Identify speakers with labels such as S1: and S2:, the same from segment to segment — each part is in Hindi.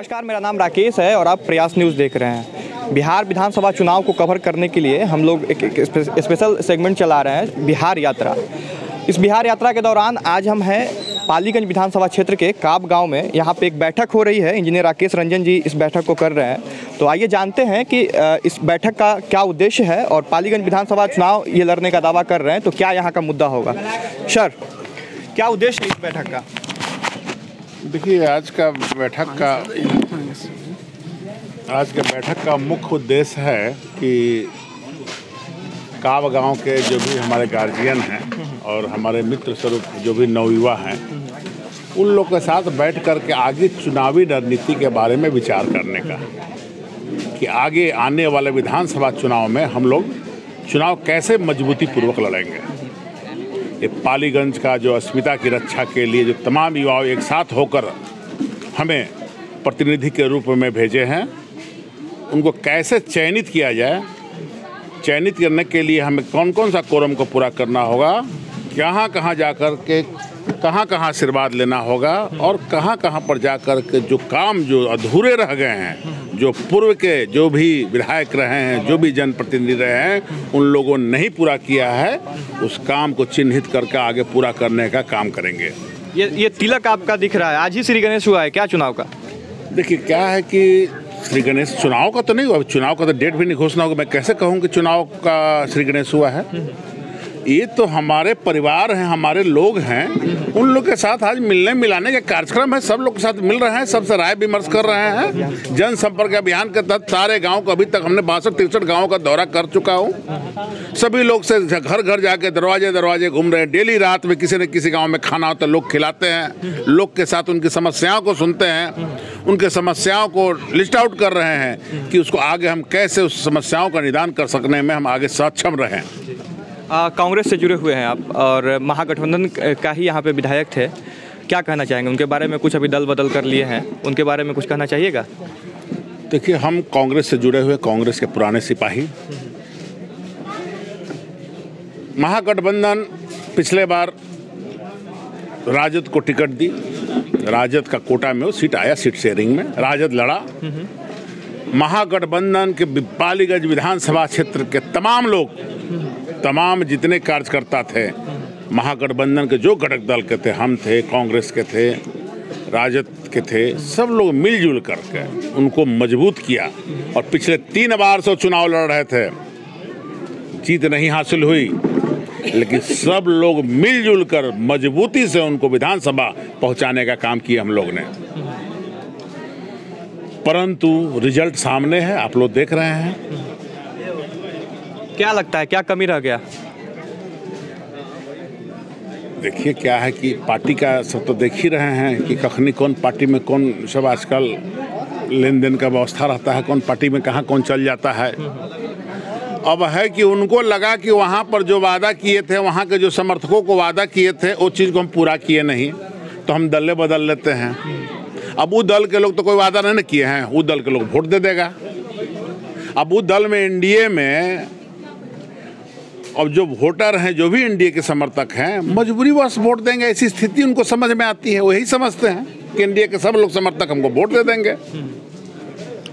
S1: नमस्कार, मेरा नाम राकेश है और आप प्रयास न्यूज़ देख रहे हैं। बिहार विधानसभा चुनाव को कवर करने के लिए हम लोग एक स्पेशल सेगमेंट चला रहे हैं, बिहार यात्रा। इस बिहार यात्रा के दौरान आज हम हैं पालीगंज विधानसभा क्षेत्र के काब गांव में। यहाँ पे एक बैठक हो रही है, इंजीनियर राकेश रंजन जी इस बैठक को कर रहे हैं। तो आइए जानते हैं कि इस बैठक का क्या उद्देश्य है और पालीगंज विधानसभा चुनाव ये लड़ने का दावा कर रहे हैं तो क्या यहाँ का मुद्दा होगा। सर, क्या उद्देश्य है इस बैठक का?
S2: देखिए, आज के बैठक का मुख्य उद्देश्य है कि काब गांव के जो भी हमारे गार्जियन हैं और हमारे मित्र स्वरूप जो भी नवयुवा हैं, उन लोग के साथ बैठ कर के आगे चुनावी रणनीति के बारे में विचार करने का, कि आगे आने वाले विधानसभा चुनाव में हम लोग चुनाव कैसे मजबूती पूर्वक लड़ेंगे। ये पालीगंज का जो अस्मिता की रक्षा के लिए जो तमाम युवा एक साथ होकर हमें प्रतिनिधि के रूप में भेजे हैं, उनको कैसे चयनित किया जाए, चयनित करने के लिए हमें कौन कौन सा कोरम को पूरा करना होगा, कहाँ जाकर के कहाँ आशीर्वाद लेना होगा और कहाँ पर जाकर के जो काम जो अधूरे रह गए हैं, जो पूर्व के जो भी विधायक रहे हैं, जो भी जनप्रतिनिधि रहे हैं, उन लोगों ने नहीं पूरा किया है, उस काम को चिन्हित करके आगे पूरा करने का काम करेंगे।
S1: ये तिलक आपका दिख रहा है, आज ही श्री गणेश हुआ है क्या चुनाव का?
S2: देखिए, क्या है कि श्री गणेश चुनाव का तो नहीं हुआ, चुनाव का तो डेट भी नहीं घोषणा होगा। मैं कैसे कहूँ कि चुनाव का श्री गणेश हुआ है? ये तो हमारे परिवार हैं, हमारे लोग हैं, उन लोग के साथ आज मिलने मिलाने का कार्यक्रम है। सब लोग के साथ मिल रहे हैं, सबसे राय विमर्श कर रहे हैं। जनसंपर्क अभियान के तहत सारे गांव को अभी तक हमने 62-63 गाँव का दौरा कर चुका हूँ। सभी लोग से घर घर जाके दरवाजे घूम रहे हैं। डेली रात में किसी न किसी गाँव में खाना होता है, लोग खिलाते हैं, लोग के साथ उनकी समस्याओं को सुनते हैं, उनके समस्याओं को लिस्ट आउट कर रहे हैं कि उसको आगे हम कैसे उस समस्याओं का निदान कर सकने में हम आगे सक्षम रहें।
S1: कांग्रेस से जुड़े हुए हैं आप और महागठबंधन का ही यहाँ पे विधायक थे, क्या कहना चाहेंगे उनके बारे में? कुछ अभी दल बदल कर लिए हैं, उनके बारे में कुछ कहना चाहिएगा?
S2: देखिए, हम कांग्रेस से जुड़े हुए कांग्रेस के पुराने सिपाही। महागठबंधन पिछले बार राजद को टिकट दी, राजद का कोटा में वो सीट आया, सीट शेयरिंग में राजद लड़ा। महागठबंधन के पालीगंज विधानसभा क्षेत्र के तमाम लोग, तमाम जितने कार्यकर्ता थे महागठबंधन के, जो घटक दल के थे, हम थे, कांग्रेस के थे, राजद के थे, सब लोग मिलजुल करके उनको मजबूत किया। और पिछले 3 बार से चुनाव लड़ रहे थे, जीत नहीं हासिल हुई, लेकिन सब लोग मिलजुल कर मजबूती से उनको विधानसभा पहुंचाने का काम किया हम लोग ने। परंतु रिजल्ट सामने है, आप लोग देख रहे हैं।
S1: क्या लगता है, क्या कमी रह गया?
S2: देखिए, क्या है कि पार्टी का सब तो देख ही रहे हैं कि कखनी कौन पार्टी में कौन, सब आजकल लेन देन का व्यवस्था रहता है, कौन पार्टी में कहाँ कौन चल जाता है। अब है कि उनको लगा कि वहाँ पर जो वादा किए थे, वहाँ के जो समर्थकों को वादा किए थे, वो चीज़ को हम पूरा किए नहीं, तो हम दल बदल लेते हैं। अब वो दल के लोग तो कोई वादा नहीं किए हैं, वो दल के लोग वोट दे देगा। अब वो दल में, एनडीए में, अब जो वोटर हैं, जो भी एनडीए के समर्थक हैं, मजबूरीवश वोट देंगे, ऐसी स्थिति उनको समझ में आती है। वही समझते हैं कि एनडीए के सब लोग समर्थक हमको वोट दे देंगे।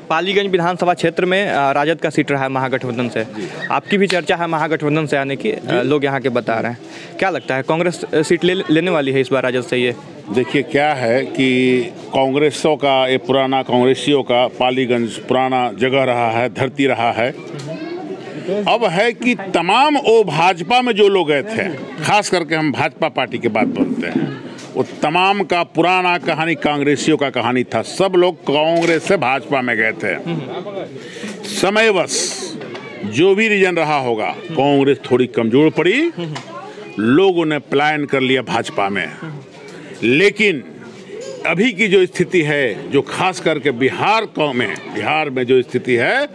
S1: पालीगंज विधानसभा क्षेत्र में राजद का सीट रहा है महागठबंधन से, आपकी भी चर्चा है महागठबंधन से आने की, लोग यहाँ के बता रहे हैं। क्या लगता है, कांग्रेस सीट लेने वाली है इस बार राजद से? ये
S2: देखिए, क्या है कि कांग्रेसों का, ये पुराना कांग्रेसियों का पालीगंज पुराना जगह रहा है, धरती रहा है। अब है कि तमाम वो भाजपा में जो लोग गए थे, खास करके हम भाजपा पार्टी की बात बोलते हैं, वो तमाम का पुराना कहानी कांग्रेसियों का कहानी था। सब लोग कांग्रेस से भाजपा में गए थे। समयवश जो भी रीजन रहा होगा, कांग्रेस थोड़ी कमजोर पड़ी, लोगों ने पलायन कर लिया भाजपा में। लेकिन अभी की जो स्थिति है, जो खास करके बिहार में जो स्थिति है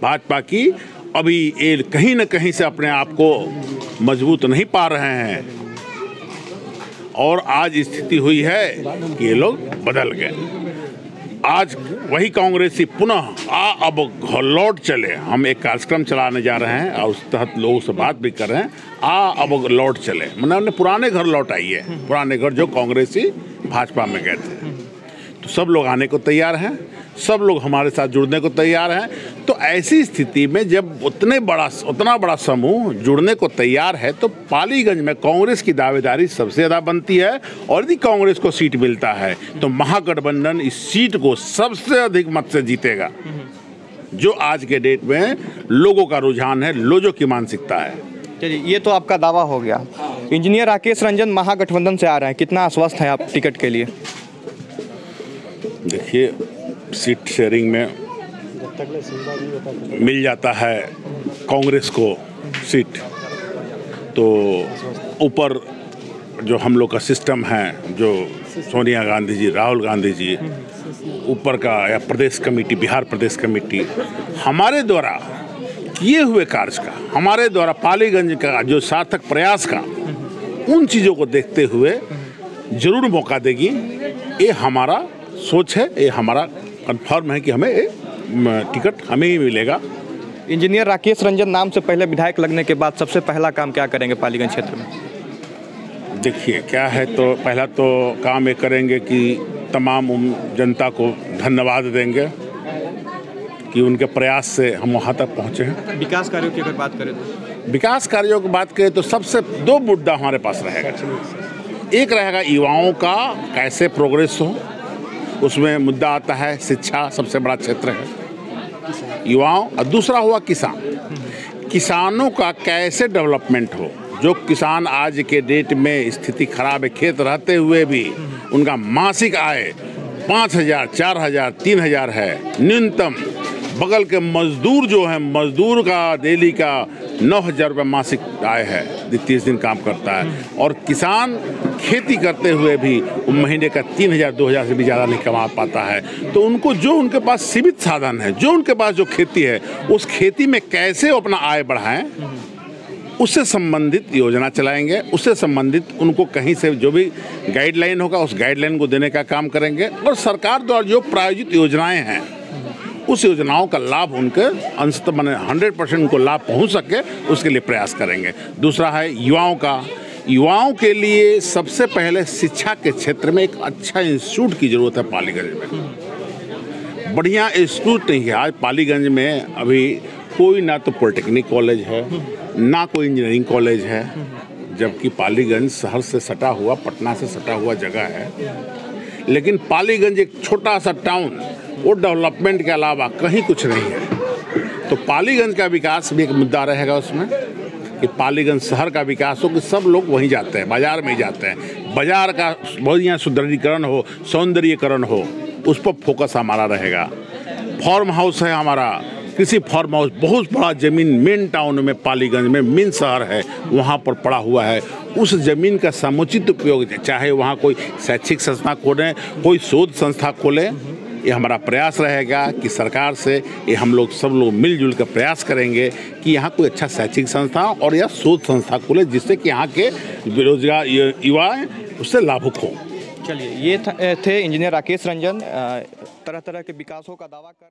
S2: भाजपा की, अभी ये कहीं न कहीं से अपने आप को मजबूत नहीं पा रहे हैं। और आज स्थिति हुई है कि ये लोग बदल गए। आज वही कांग्रेसी पुनः अब लौट चले। हम एक कार्यक्रम चलाने जा रहे हैं और उस तहत लोगों से बात भी कर रहे हैं। अब लौट चले, मतलब पुराने घर लौट आइए, पुराने घर जो कांग्रेसी भाजपा में गए थे। तो सब लोग आने को तैयार हैं, सब लोग हमारे साथ जुड़ने को तैयार हैं। तो ऐसी स्थिति में जब उतना बड़ा समूह जुड़ने को तैयार है तो पालीगंज में कांग्रेस की दावेदारी सबसे ज़्यादा बनती है। और यदि कांग्रेस को सीट मिलता है तो महागठबंधन इस सीट को सबसे अधिक मत से जीतेगा, जो आज के डेट में लोगों का रुझान है, लोगों की मानसिकता है।
S1: चलिए, ये तो आपका दावा हो गया। इंजीनियर राकेश रंजन महागठबंधन से आ रहे हैं, कितना आश्वस्त हैं आप टिकट के लिए?
S2: देखिए, सीट शेयरिंग में मिल जाता है कांग्रेस को सीट, तो ऊपर जो हम लोग का सिस्टम है, जो सोनिया गांधी जी, राहुल गांधी जी, ऊपर का या प्रदेश कमेटी, बिहार प्रदेश कमेटी, हमारे द्वारा किए हुए कार्य का, हमारे द्वारा पालीगंज का जो सार्थक प्रयास का, उन चीज़ों को देखते हुए जरूर मौका देगी। ये हमारा सोच है, ये हमारा कन्फर्म है कि हमें टिकट हमें ही मिलेगा।
S1: इंजीनियर राकेश रंजन नाम से पहले विधायक लगने के बाद सबसे पहला काम क्या करेंगे पालीगंज क्षेत्र में?
S2: देखिए, क्या है, तो पहला तो काम ये करेंगे कि तमाम जनता को धन्यवाद देंगे कि उनके प्रयास से हम वहाँ तक पहुँचे हैं।
S1: विकास कार्यों की अगर बात करें तो
S2: विकास कार्यों की बात करें तो सबसे दो मुद्दा हमारे पास रहेगा। एक रहेगा युवाओं का कैसे प्रोग्रेस हो, उसमें मुद्दा आता है शिक्षा, सबसे बड़ा क्षेत्र है युवाओं, और दूसरा हुआ किसानों का कैसे डेवलपमेंट हो। जो किसान आज के डेट में स्थिति खराब है, खेत रहते हुए भी उनका मासिक आय 5,000, 4,000, 3,000 है न्यूनतम। बगल के मजदूर जो है, मजदूर का डेली का 9,000 रुपये मासिक आय है, 30 दिन काम करता है। और किसान खेती करते हुए भी महीने का 3,000, 2,000 से भी ज़्यादा नहीं कमा पाता है। तो उनको जो उनके पास सीमित साधन है, जो उनके पास जो खेती है, उस खेती में कैसे वो अपना आय बढ़ाएं, उससे संबंधित योजना चलाएंगे। उससे संबंधित उनको कहीं से जो भी गाइडलाइन होगा, उस गाइडलाइन को देने का काम करेंगे। और सरकार द्वारा जो प्रायोजित योजनाएं हैं, उस योजनाओं का लाभ उनके अंशतः माने 100% उनको लाभ पहुंच सके, उसके लिए प्रयास करेंगे। दूसरा है युवाओं के लिए सबसे पहले शिक्षा के क्षेत्र में एक अच्छा इंस्टीट्यूट की ज़रूरत है। पालीगंज में बढ़िया इंस्टीट्यूट नहीं है आज पालीगंज में। अभी कोई ना तो पॉलिटेक्निक कॉलेज है, ना कोई इंजीनियरिंग कॉलेज है, जबकि पालीगंज शहर से सटा हुआ, पटना से सटा हुआ जगह है। लेकिन पालीगंज एक छोटा सा टाउन, वो डेवलपमेंट के अलावा कहीं कुछ नहीं है। तो पालीगंज का विकास भी एक मुद्दा रहेगा उसमें, कि पालीगंज शहर का विकास हो, कि सब लोग वहीं जाते हैं, बाजार में ही जाते हैं, बाजार का बढ़िया सुदृढ़ीकरण हो, सौंदर्यीकरण हो, उस पर फोकस हमारा रहेगा। फार्म हाउस है हमारा, कृषि फार्म हाउस, बहुत बड़ा ज़मीन मेन टाउन में, पालीगंज में मेन शहर है, वहाँ पर पड़ा हुआ है। उस ज़मीन का समुचित उपयोग, चाहे वहाँ कोई शैक्षिक संस्था खोलें, कोई शोध संस्था खोलें, ये हमारा प्रयास रहेगा कि सरकार से ये हम लोग सब लोग मिलजुल कर प्रयास करेंगे कि यहाँ कोई अच्छा शैक्षिक संस्था और या शोध संस्था खोले, जिससे कि यहाँ के बेरोजगार युवा उससे लाभुक हों।
S1: चलिए, ये थे इंजीनियर राकेश रंजन, तरह तरह के विकासों का दावा कर